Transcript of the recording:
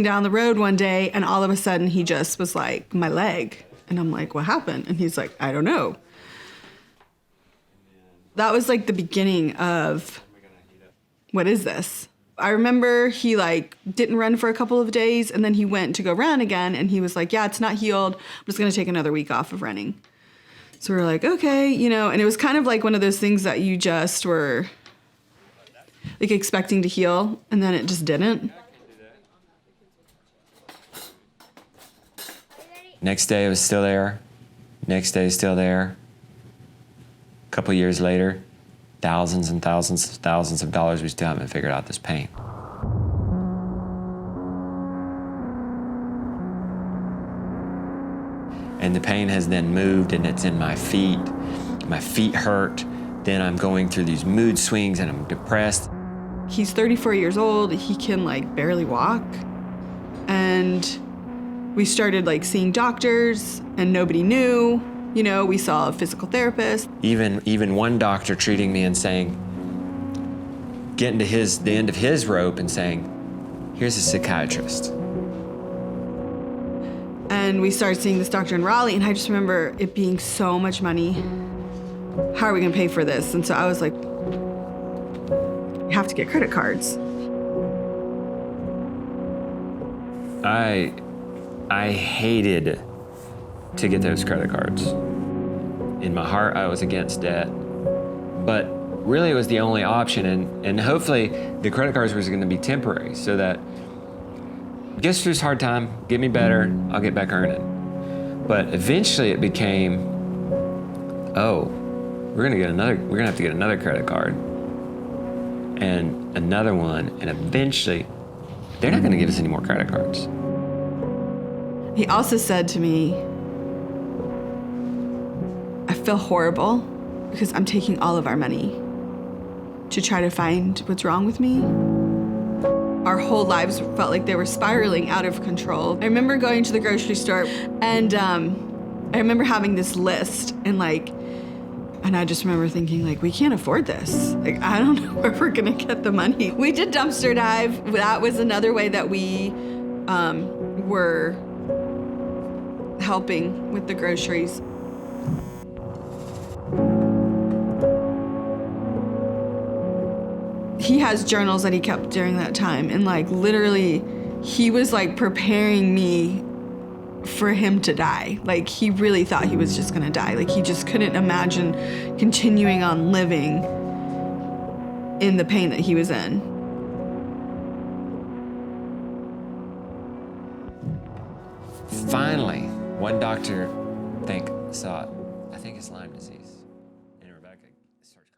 down the road one day, and all of a sudden he just was like, my leg. And I'm like, what happened? And he's like, I don't know. That was like the beginning of, what is this? I remember he like didn't run for a couple of days, and then he went to go run again, and he was like, yeah, it's not healed. I'm just gonna take another week off of running. So we were like, okay, you know, and it was kind of like one of those things that you just were like expecting to heal, and then it just didn't. Next day it was still there. Next day still there. A couple years later, thousands and thousands of dollars, we still haven't figured out this pain. And the pain has then moved, and it's in my feet. My feet hurt. Then I'm going through these mood swings, and I'm depressed. He's 34 years old. He can like barely walk. And we started like seeing doctors, and nobody knew. You know, we saw a physical therapist. Even one doctor treating me and saying, getting to the end of his rope and saying, here's a psychiatrist. And we started seeing this doctor in Raleigh, and I just remember it being so much money. How are we gonna pay for this? And so I was like, you have to get credit cards. I hated to get those credit cards. In my heart, I was against debt, but really it was the only option, and hopefully the credit cards was gonna be temporary, so that get through this hard time, get me better, I'll get back earning. But eventually it became, oh, we're gonna have to get another credit card, and another one, and eventually they're not gonna give us any more credit cards. He also said to me, I feel horrible because I'm taking all of our money to try to find what's wrong with me. Our whole lives felt like they were spiraling out of control. I remember going to the grocery store, and I remember having this list, and I just remember thinking, like, we can't afford this. Like, I don't know where we're gonna get the money. We did dumpster dive. That was another way that we were helping with the groceries. He has journals that he kept during that time, and like literally he was like preparing me for him to die. Like he really thought he was just gonna die. Like he just couldn't imagine continuing on living in the pain that he was in. Finally, one doctor saw it. I think it's Lyme disease.